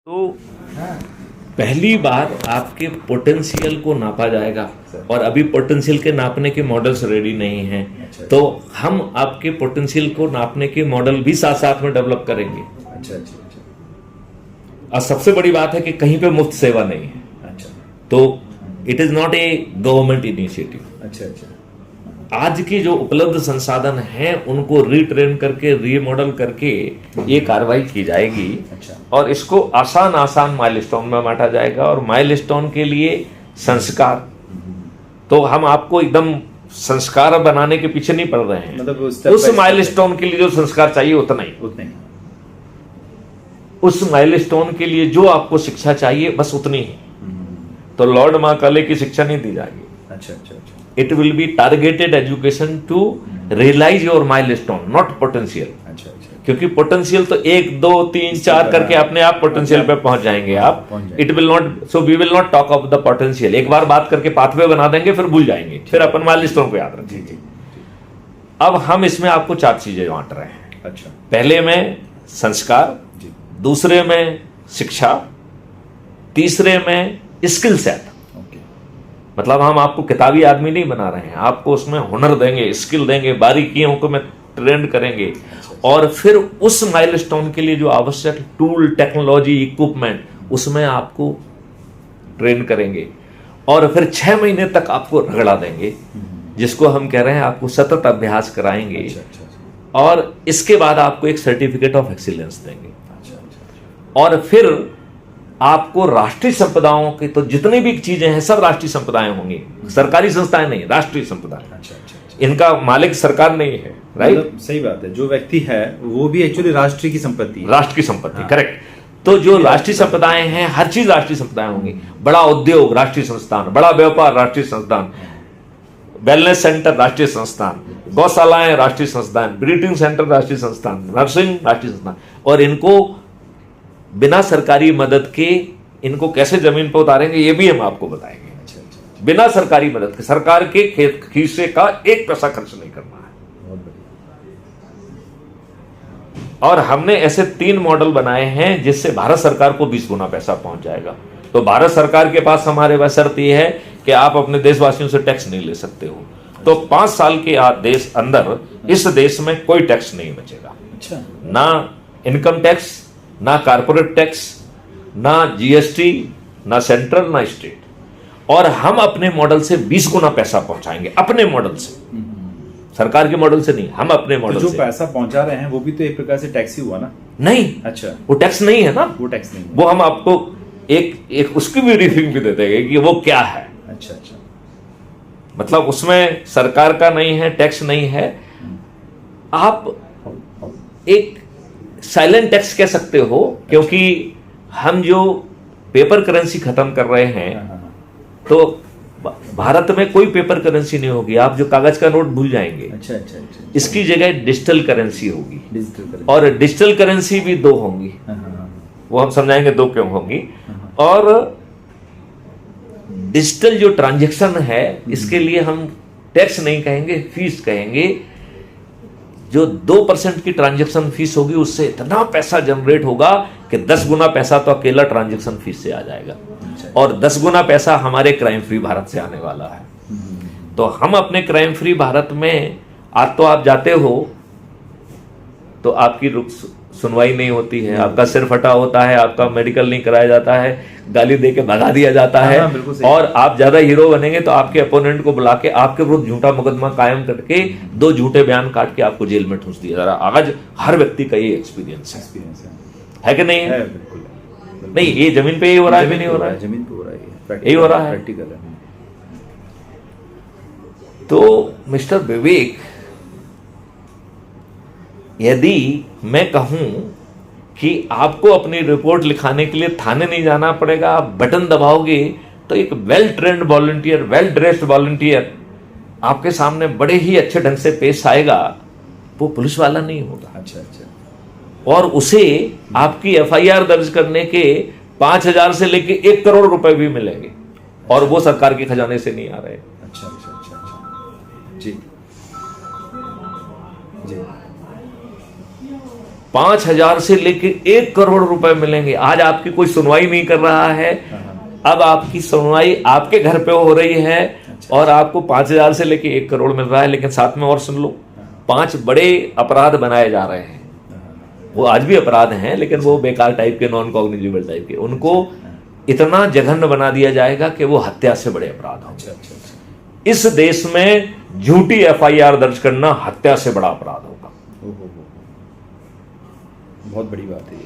तो पहली बार आपके पोटेंशियल को नापा जाएगा और अभी पोटेंशियल के नापने के मॉडल्स रेडी नहीं हैं। तो हम आपके पोटेंशियल को नापने के मॉडल भी साथ साथ में डेवलप करेंगे। अच्छा। और सबसे बड़ी बात है कि कहीं पे मुफ्त सेवा नहीं है। अच्छा। तो it is not a government initiative. अच्छा। आज की जो उपलब्ध संसाधन हैं उनको रीट्रेन करके रीमॉडल करके ये कार्रवाई की जाएगी। अच्छा। और इसको आसान माइलस्टोन में बांटा जाएगा और माइलस्टोन के लिए संस्कार। तो हम आपको एकदम संस्कार बनाने के पीछे नहीं पड़ रहे हैं, मतलब उस माइलस्टोन के लिए जो संस्कार चाहिए उतना ही, उस माइलस्टोन के लिए जो आपको शिक्षा चाहिए बस उतनी ही। तो लॉर्ड माकाले की शिक्षा नहीं दी जाएगी। अच्छा। It will be targeted education to realize your milestone, not potential. अच्छा। क्योंकि पोटेंशियल तो 1 2 3 4 करके अपने आप पोटेंशियल पे पहुंच जाएंगे आप। It will not, so we will not talk of the potential. एक बार बात करके पाथवे बना देंगे फिर भूल जाएंगे, फिर अपन माइलस्टोन को याद रखेंगे। अब हम इसमें आपको 4 चीजें बांट रहे हैं। अच्छा। पहले में संस्कार, दूसरे में शिक्षा, तीसरे में स्किल सेट। मतलब हम आपको किताबी आदमी नहीं बना रहे हैं, आपको उसमें हुनर देंगे, स्किल देंगे, बारीकियों को में ट्रेंड करेंगे। और फिर उस माइलस्टोन के लिए जो आवश्यक टूल, टेक्नोलॉजी, इक्विपमेंट उसमें आपको ट्रेन करेंगे। और फिर 6 महीने तक आपको रगड़ा देंगे, जिसको हम कह रहे हैं आपको सतत अभ्यास कराएंगे। अच्छा। और इसके बाद आपको एक सर्टिफिकेट ऑफ एक्सीलेंस देंगे। और फिर आपको राष्ट्रीय संपदाओं की तो जितनी भी चीजें हैं सब राष्ट्रीय संपदाएं होंगी, सरकारी संस्थाएं नहीं, राष्ट्रीय संपदाएं। अच्छा। इनका मालिक सरकार नहीं है, राइट? मतलब सही बात है, जो व्यक्ति है वो भी एक्चुअली राष्ट्र की संपत्ति है। राष्ट्र की संपत्ति, करेक्ट। तो जो राष्ट्रीय संपदाएं हैं, हर चीज राष्ट्रीय संपदाएं होंगी। बड़ा उद्योग राष्ट्रीय संस्थान, बड़ा व्यापार राष्ट्रीय संस्थान, वेलनेस सेंटर राष्ट्रीय संस्थान, गौशालाएं राष्ट्रीय संस्थान, ब्रीडिंग सेंटर राष्ट्रीय संस्थान, नर्सिंग राष्ट्रीय संस्थान। और इनको बिना सरकारी मदद के इनको कैसे जमीन पर उतारेंगे ये भी हम आपको बताएंगे। बिना सरकारी मदद के, सरकार के खीसे का 1 पैसा खर्च नहीं करना है। और हमने ऐसे 3 मॉडल बनाए हैं जिससे भारत सरकार को 20 गुना पैसा पहुंच जाएगा। तो भारत सरकार के पास हमारे पास शर्त यह है कि आप अपने देशवासियों से टैक्स नहीं ले सकते हो। तो 5 साल के देश अंदर इस देश में कोई टैक्स नहीं बचेगा। अच्छा। ना इनकम टैक्स, ना कारपोरेट टैक्स, ना जीएसटी, ना सेंट्रल, ना स्टेट। और हम अपने मॉडल से 20 गुना पैसा पहुंचाएंगे, अपने मॉडल से, सरकार के मॉडल से नहीं, हम अपने मॉडल तो जो से। पैसा पहुंचा रहे हैं वो भी तो एक प्रकार से टैक्स ही हुआ ना? नहीं। अच्छा। वो टैक्स नहीं है ना, वो टैक्स नहीं है। वो हम आपको एक उसकी भी ब्रीफिंग भी दे देंगे कि वो क्या है। अच्छा। मतलब उसमें सरकार का नहीं है, टैक्स नहीं है। आप एक साइलेंट टैक्स कह सकते हो, क्योंकि हम जो पेपर करेंसी खत्म कर रहे हैं तो भारत में कोई पेपर करेंसी नहीं होगी। आप जो कागज का नोट भूल जाएंगे। अच्छा। इसकी जगह डिजिटल करेंसी होगी। डिजिटल और डिजिटल करेंसी भी 2 होंगी। वो हम समझाएंगे 2 क्यों होंगी। और डिजिटल जो ट्रांजैक्शन है इसके लिए हम टैक्स नहीं कहेंगे, फीस कहेंगे। जो 2% की ट्रांजैक्शन फीस होगी उससे इतना पैसा जनरेट होगा कि 10 गुना पैसा तो अकेला ट्रांजैक्शन फीस से आ जाएगा। और 10 गुना पैसा हमारे क्राइम फ्री भारत से आने वाला है। तो हम अपने क्राइम फ्री भारत में, आज तो आप जाते हो तो आपकी सुनवाई नहीं होती है, आपका सिर फटा होता है, आपका मेडिकल नहीं कराया जाता है, गाली दे के भगा दिया जाता है। और आप ज्यादा हीरो बनेंगे तो आपके अपोनेंट को बुला के आपके विरुद्ध झूठा मुकदमा कायम करके 2 झूठे बयान काट के आपको जेल में ठूंस दिया जा रहा है। आज हर व्यक्ति का ये एक्सपीरियंस है कि नहीं है? बिल्कुल। नहीं, ये जमीन पे ही हो रहा है, नहीं हो रहा है? जमीन पे हो रहा है, यही हो रहा है, प्रैक्टिकल है। तो मिस्टर विवेक, यदि मैं कहूं कि आपको अपनी रिपोर्ट लिखाने के लिए थाने नहीं जाना पड़ेगा, आप बटन दबाओगे तो एक well trained volunteer, well dressed volunteer आपके सामने बड़े ही अच्छे ढंग से पेश आएगा। वो पुलिस वाला नहीं होगा। अच्छा। और उसे आपकी एफआईआर दर्ज करने के 5,000 से लेके 1 करोड़ रुपए भी मिलेंगे। और वो सरकार के खजाने से नहीं आ रहे। अच्छा। जी। 5,000 से लेके 1 करोड़ रुपए मिलेंगे। आज आपकी कोई सुनवाई नहीं कर रहा है, अब आपकी सुनवाई आपके घर पे हो रही है और आपको 5,000 से लेके 1 करोड़ मिल रहा है। लेकिन साथ में और सुन लो, 5 बड़े अपराध बनाए जा रहे हैं। वो आज भी अपराध हैं, लेकिन वो बेकार टाइप के, नॉन कॉग्निजिबल टाइप के। उनको इतना जघन्य बना दिया जाएगा कि वो हत्या से बड़े अपराध होंगे। इस देश में झूठी FIR दर्ज करना हत्या से बड़ा अपराध होगा। बहुत बड़ी बात है।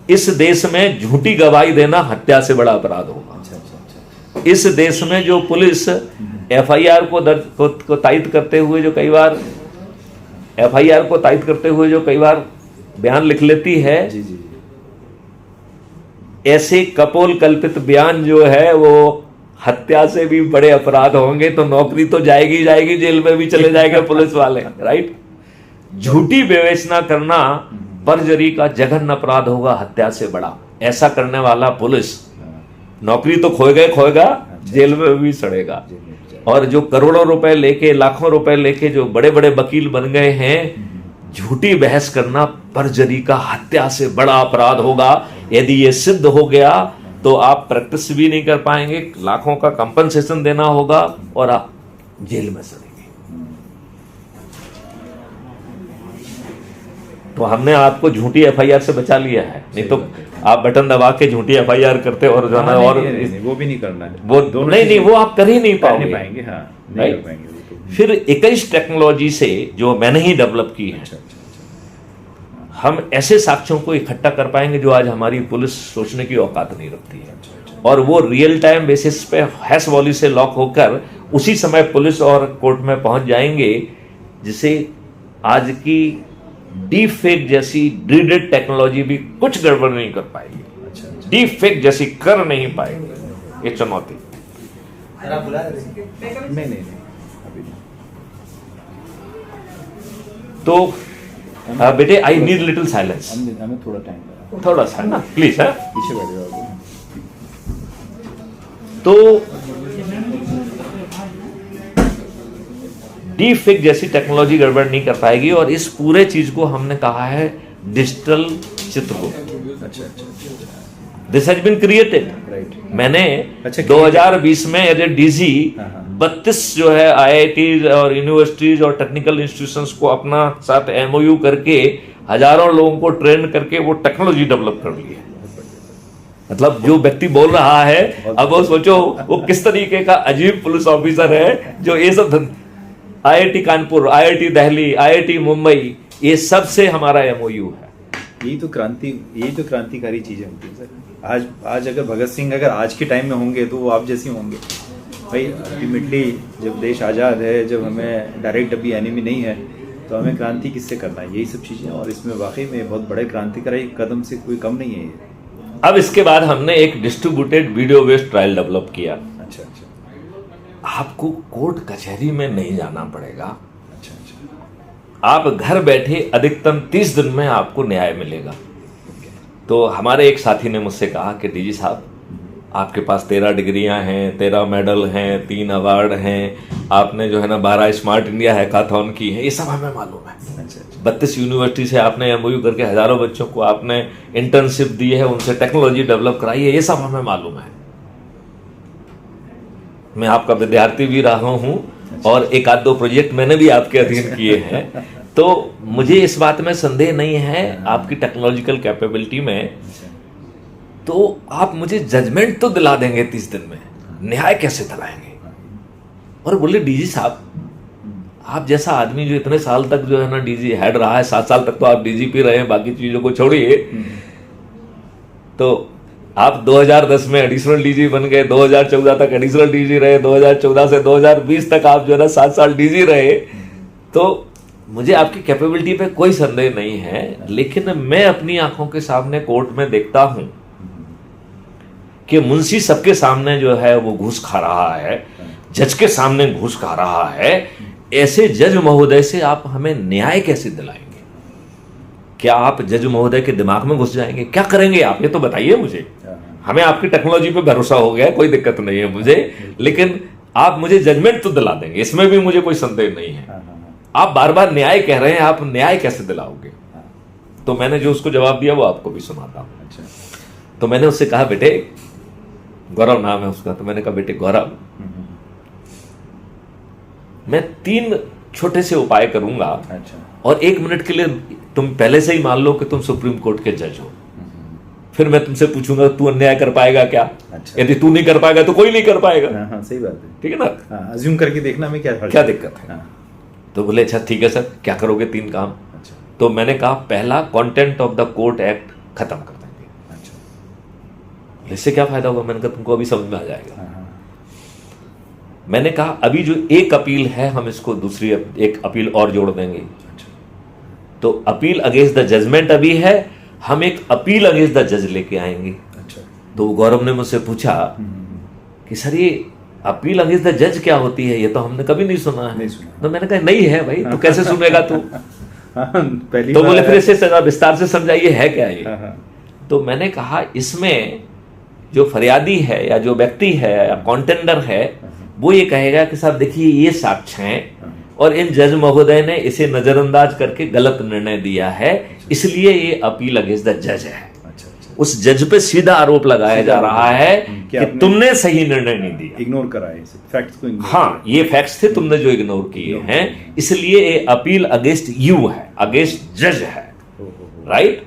इस देश में झूठी गवाही देना हत्या से बड़ा अपराध होगा। इस देश में जो पुलिस FIR को तायद करते हुए जो कई बार FIR को तायद करते हुए जो कई बार बयान लिख लेती है, जी जी, ऐसे कपोल कल्पित बयान जो है वो हत्या से भी बड़े अपराध होंगे। तो नौकरी तो जाएगी जाएगी, जेल में भी चले जाएंगे पुलिस वाले, राइट। झूठी विवेचना करना परजरी का जघन्य अपराध होगा, हत्या से बड़ा। ऐसा करने वाला पुलिस नौकरी तो खोएगा, जेल में भी सड़ेगा। और जो करोड़ों रुपए लेके, लाखों रुपए लेके जो बड़े बड़े वकील बन गए हैं, झूठी बहस करना परजरी का हत्या से बड़ा अपराध होगा। यदि ये सिद्ध हो गया तो आप प्रैक्टिस भी नहीं कर पाएंगे, लाखों का कंपनसेशन देना होगा और आप जेल में सड़ेंगे। तो हमने आपको झूठी FIR से बचा लिया है, नहीं तो आप बटन दबा के झूठी FIR करते और जो है और वो भी नहीं करना है, वो नहीं वो आप कर ही नहीं पाओगे। हाँ, नहीं कर पाएंगे। फिर 21 टेक्नोलॉजी से जो मैंने ही डेवलप की है, हम ऐसे साक्ष्यों को इकट्ठा कर पाएंगे जो आज हमारी पुलिस सोचने की औकात नहीं रखती है। और वो रियल टाइम बेसिस पे हैश वॉली से लॉक होकर उसी समय पुलिस और कोर्ट में पहुंच जाएंगे, जिसे आज की डीप फेक जैसी ड्रीडेड टेक्नोलॉजी भी कुछ गड़बड़ नहीं कर पाएगी। डीप फेक जैसी कर नहीं पाएगी। ये चुनौती। नहीं अभी नहीं। तो बेटे, आई नीड लिटिल साइलेंस। हमें थोड़ा टाइम लगा, थोड़ा सा ना, प्लीज। है पीछे बैठ जाओ। तो डीप फेक जैसी टेक्नोलॉजी गड़बड़ नहीं कर पाएगी। और इस पूरे चीज को हमने कहा है डिजिटल चित्रगुप्त। अच्छा। This has been created. Right. मैंने अच्छा, 2020 में एज ए DG हाँ। 32 जो है IITs और यूनिवर्सिटीज और टेक्निकल इंस्टीट्यूशंस को अपना साथ MOU करके हजारों लोगों को ट्रेन करके वो टेक्नोलॉजी डेवलप कर ली है। मतलब जो व्यक्ति बोल रहा है, अब वो सोचो वो किस तरीके का अजीब पुलिस ऑफिसर है जो ये सब IIT Kanpur, IIT Delhi, IIT Mumbai, ये सब से हमारा MOU है। यही तो क्रांतिकारी चीजें होती है सर। आज अगर भगत सिंह अगर आज के टाइम में होंगे तो वो आप जैसे होंगे भाई। अल्टीमेटली जब देश आज़ाद है, जब हमें डायरेक्ट अभी एनिमी नहीं है, तो हमें क्रांति किससे करना है, यही सब चीज़ें। और इसमें वाकई में बहुत बड़े क्रांतिकारी कदम से कोई कम नहीं है ये। अब इसके बाद हमने एक distributed video based trial develop किया। अच्छा। आपको कोर्ट कचहरी में नहीं जाना पड़ेगा। अच्छा। आप घर बैठे अधिकतम 30 दिन में आपको न्याय मिलेगा। तो हमारे एक साथी ने मुझसे कहा कि DG साहब, आपके पास 13 डिग्रियां हैं, 13 मेडल हैं, 3 अवार्ड हैं, आपने जो है ना 12 स्मार्ट इंडिया हैकाथॉन की है, ये सब हमें मालूम है। 32 यूनिवर्सिटी से आपने MOU करके हजारों बच्चों को आपने इंटर्नशिप दी है, उनसे टेक्नोलॉजी डेवलप कराई है, ये सब हमें मालूम है। मैं आपका विद्यार्थी भी रहा हूं और एक आध दो प्रोजेक्ट मैंने भी आपके अधीन किए हैं। तो मुझे इस बात में संदेह नहीं है आपकी टेक्नोलॉजिकल कैपेबिलिटी में। तो आप मुझे जजमेंट तो दिला देंगे 30 दिन में, न्याय कैसे दिलाएंगे? और बोले DG साहब, आप जैसा आदमी जो इतने साल तक जो है ना DG हेड रहा है, 7 साल तक तो आप DGP रहे हैं, बाकी चीजों को छोड़िए, तो आप 2010 में एडिशनल DG बन गए, 2014 तक एडिशनल DG रहे, 2014 से 2020 तक आप जो है ना 7 साल DG रहे। तो मुझे आपकी कैपेबिलिटी पे कोई संदेह नहीं है, लेकिन मैं अपनी आंखों के सामने कोर्ट में देखता हूं कि मुंशी सबके सामने जो है वो घूस खा रहा है, जज के सामने घूस खा रहा है। ऐसे जज महोदय से आप हमें न्याय कैसे दिलाएंगे? क्या आप जज महोदय के दिमाग में घुस जाएंगे? क्या करेंगे आप, ये तो बताइए मुझे। हमें आपकी टेक्नोलॉजी पे भरोसा हो गया, कोई दिक्कत नहीं है मुझे, लेकिन आप मुझे जजमेंट तो दिला देंगे, इसमें भी मुझे कोई संदेह नहीं है। आप बार बार न्याय कह रहे हैं, आप न्याय कैसे दिलाओगे? तो मैंने जो उसको जवाब दिया वो आपको भी सुनाता हूँ। अच्छा। तो मैंने उससे कहा, बेटे, गौरव नाम है उसका, तो मैंने कहा, बेटे गौरव, मैं 3 छोटे से उपाय करूंगा। अच्छा। और 1 मिनट के लिए तुम पहले से ही मान लो कि तुम सुप्रीम कोर्ट के जज हो। फिर मैं तुमसे पूछूंगा तू अन्याय कर पाएगा क्या? अच्छा। यदि तू नहीं कर पाएगा तो कोई नहीं कर पाएगा। हाँ, सही बात है। ठीक है ना? हाँ, अज्यूम करके देखना में क्या दिक्कत है? हाँ। तो बोले अच्छा ठीक है सर, क्या करोगे 3 काम? अच्छा। तो मैंने कहा, पहला, content of the court act खत्म कर देंगे। अच्छा। इससे क्या फायदा होगा? मैंने कहा तुमको अभी समझ में आ जाएगा। हाँ। मैंने कहा अभी जो एक अपील है हम इसको दूसरी एक अपील और जोड़ देंगे। अच्छा। तो अपील अगेंस्ट द जजमेंट अभी है, हम एक अपील अगेंस्ट द जज लेके आएंगे। अच्छा। तो गौरव ने मुझसे पूछा कि सर ये अपील अगेंस्ट द जज क्या होती है? ये तो हमने कभी नहीं सुना है। नहीं सुना। तो मैंने कहा नहीं है भाई, तो कैसे सुनेगा तू? पहली तो बार बोले है। फिर इसे जरा विस्तार से समझाइए है क्या ये? हाँ। तो मैंने कहा इसमें जो फरियादी है या जो व्यक्ति है या कॉन्टेंडर है वो ये कहेगा कि साहब देखिए ये साक्ष्य हैं और इन जज महोदय ने इसे नजरअंदाज करके गलत निर्णय दिया है, इसलिए ये अपील अगेंस्ट द जज है। अच्छा। उस जज पे सीधा आरोप लगाया जा रहा है कि तुमने सही निर्णय नहीं दिया, इग्नोर करा है फैक्ट्स को। हाँ, ये फैक्ट्स थे तुमने जो इग्नोर किए हैं, इसलिए ये अपील अगेंस्ट यू है, अगेंस्ट जज है, राइट?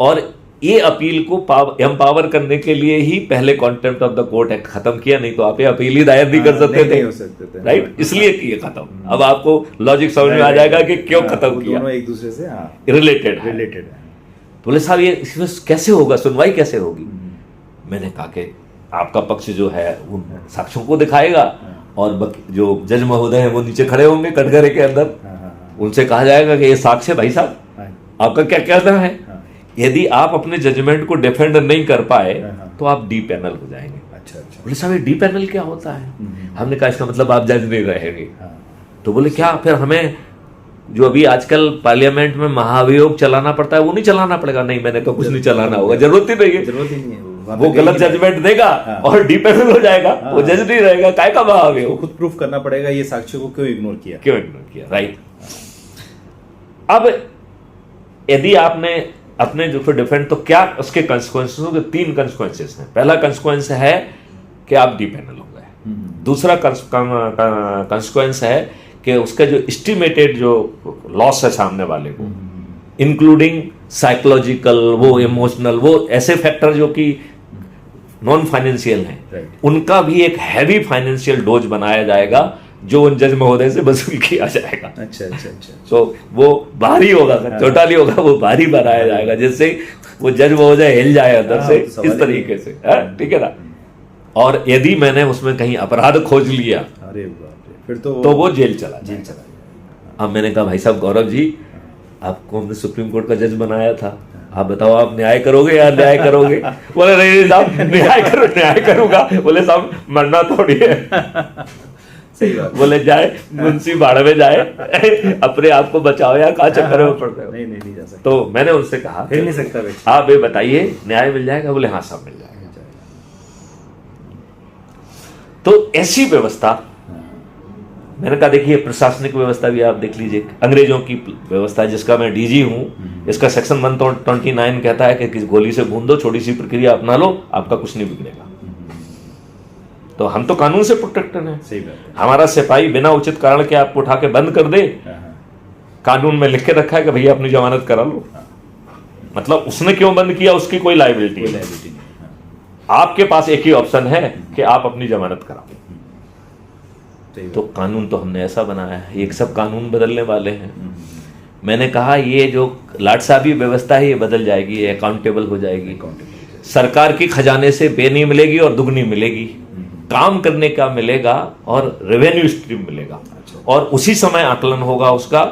और ये अपील को एम्पावर करने के लिए ही पहले contempt of the court act खत्म किया, नहीं तो आप ये अपील ही दायर नहीं कर सकते थे, राइट? इसलिए किए खत्म। अब आपको लॉजिक समझ में आ जाएगा कि क्यों खत्म किया। दोनों एक दूसरे से रिलेटेड रिलेटेड है। तो बोले साहब ये इसमें कैसे होगा, सुनवाई कैसे होगी? मैंने कहा कि आपका पक्ष जो है उन साक्ष्यों को दिखाएगा और जो जज महोदय है वो नीचे खड़े होंगे कटघरे के अंदर, उनसे कहा जाएगा कि ये साक्ष्य भाई साहब आपका क्या कहना है। यदि आप अपने जजमेंट को डिफेंड नहीं कर पाए तो आप डी पैनल हो जाएंगे। अच्छा। बोले साहब ये डी पैनल क्या होता है? हमने कहा इसका मतलब आप जज नहीं रहेंगे। तो बोले क्या फिर हमें जो अभी आजकल पार्लियामेंट में महाभियोग चलाना पड़ता है वो नहीं चलाना पड़ेगा? नहीं, मैंने कहा कुछ नहीं चलाना होगा, जरूरत ही नहीं है। जरूरत ही नहीं है, वो गलत जजमेंट देगा और डी पैनल हो जाएगा, वो जज नहीं रहेगा, काय का महाभियोग? खुद प्रूफ करना पड़ेगा ये साक्ष्य को क्यों इग्नोर किया, राइट? अब यदि आपने अपने जो फिर डिफेंड, तो क्या उसके कंसिक्वेंसेस होंगे? 3 कंसिक्वेंसेस हैं। पहला कंसिक्वेंस है कि आप डी पैनल हो गए। दूसरा कंसिक्वेंस है कि उसका जो एस्टिमेटेड जो लॉस है सामने वाले को, इंक्लूडिंग साइकोलॉजिकल, वो इमोशनल, वो ऐसे फैक्टर जो कि नॉन फाइनेंशियल हैं, उनका भी एक हैवी फाइनेंशियल डोज बनाया जाएगा जो उन जज महोदय से वसूल किया जाएगा। अच्छा। तो वो भारी होगा, छोटा नहीं होगा, वो भारी बनाया जाएगा जिससे वो जज महोदय हिल जाए अंदर से, इस तरीके से, ठीक है ना? और यदि मैंने उसमें कहीं अपराध खोज लिया, अरे बाप रे, फिर तो वो जेल चला जाएगा। अब मैंने कहा भाई साहब गौरव जी, आपको हमने सुप्रीम कोर्ट का जज बनाया था, आप बताओ आप न्याय करोगे या न्याय करोगे? बोले नहीं साहब न्याय करूंगा। बोले साहब मरना थोड़ी है। सही बात। बोले जाए मुंशी बाड़ में जाए, अपने आप को बचाओ या कहाँ चक्कर में पड़ रहे हो? नहीं जा सकता। तो मैंने उनसे कहा फिर नहीं सकता आप ये बताइए न्याय मिल जाएगा? बोले हाँ सब मिल जाएगा। तो ऐसी व्यवस्था, मैंने कहा देखिए प्रशासनिक व्यवस्था भी आप देख लीजिए, अंग्रेजों की व्यवस्था है जिसका मैं डीजी हूं, इसका सेक्शन 129 कहता है कि गोली से भून दो, छोटी सी प्रक्रिया अपना लो, आपका कुछ नहीं बिगड़ेगा। तो हम तो कानून से प्रोटेक्टेड हैं। सही बात है। हमारा सिपाही बिना उचित कारण के आपको उठा के बंद कर दे, कानून में लिख के रखा है कि भैया अपनी जमानत करा लो। मतलब उसने क्यों बंद किया उसकी कोई लायबिलिटी नहीं। आपके पास एक ही ऑप्शन है कि आप अपनी जमानत कराओ। तो कानून तो हमने ऐसा बनाया है, एक सब कानून बदलने वाले हैं। मैंने कहा ये जो लाटसाबी व्यवस्था है ये बदल जाएगी, ये अकाउंटेबल हो जाएगी, सरकार की खजाने से बेनी मिलेगी और दुगनी मिलेगी, काम करने का मिलेगा और रेवेन्यू स्ट्रीम मिलेगा। और उसी समय आकलन होगा उसका,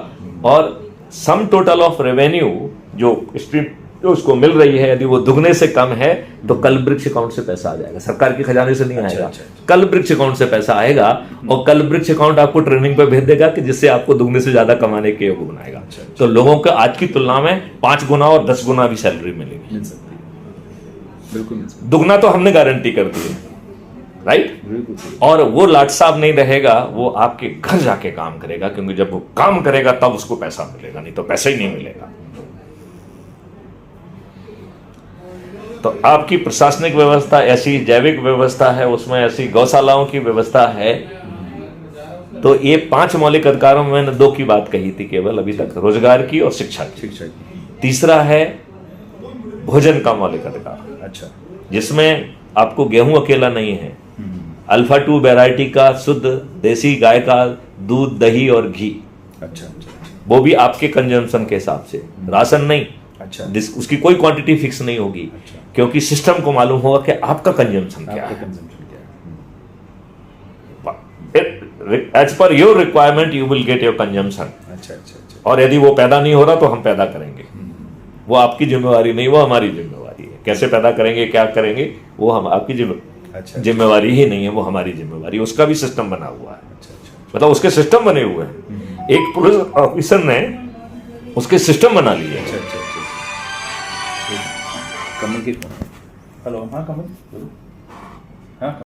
और सम टोटल ऑफ रेवेन्यू जो स्ट्रीम जो उसको मिल रही है यदि वो दुगने से कम है तो कल वृक्ष अकाउंट से पैसा आ जाएगा, सरकार के खजाने से नहीं आएगा। कल वृक्ष अकाउंट से पैसा आएगा और कल वृक्ष अकाउंट आपको ट्रेनिंग पे भेज देगा कि जिससे आपको दुगने से ज्यादा कमाने के योग्य बनाएगा। तो लोगों को आज की तुलना में 5 गुना और 10 गुना भी सैलरी मिलेगी। बिल्कुल दुगना तो हमने गारंटी कर दी है, राइट? और वो लाट साहब नहीं रहेगा, वो आपके घर जाके काम करेगा, क्योंकि जब वो काम करेगा तब उसको पैसा मिलेगा, नहीं तो पैसा ही नहीं मिलेगा। तो आपकी प्रशासनिक व्यवस्था ऐसी, जैविक व्यवस्था है, उसमें ऐसी गौशालाओं की व्यवस्था है। तो ये 5 मौलिक अधिकारों में मैंने 2 की बात कही थी केवल अभी तक, रोजगार की और शिक्षा की। शिक्षा की। तीसरा है भोजन का मौलिक अधिकार, अच्छा। जिसमें आपको गेहूं अकेला नहीं है, अल्फा 2 वैरायटी का शुद्ध देसी गाय का दूध, दही और घी, अच्छा अच्छा अच्छा। वो भी आपके कंजम्पशन के हिसाब से, राशन नहीं। अच्छा। उसकी कोई क्वांटिटी फिक्स नहीं होगी, अच्छा। क्योंकि सिस्टम को मालूम होगा कि आपका कंजम्पशन क्या आपका है। कंजम्पशन क्या as per your requirement you will get your consumption. है? अच्छा अच्छा अच्छा। और यदि वो पैदा नहीं हो रहा तो हम पैदा करेंगे। वो आपकी जिम्मेवारी नहीं, वो हमारी जिम्मेवारी है। कैसे पैदा करेंगे, क्या करेंगे, वो हम आपकी अच्छा। जिम्मेवारी ही नहीं है, वो हमारी जिम्मेवारी। उसका भी सिस्टम बना हुआ है, अच्छा अच्छा। मतलब उसके सिस्टम बने हुए हैं। एक पुलिस ऑफिसर ने उसके सिस्टम बना लिए। अच्छा अच्छा अच्छा। कमल की फोन। हेलो, हाँ कमल बोलो। हाँ।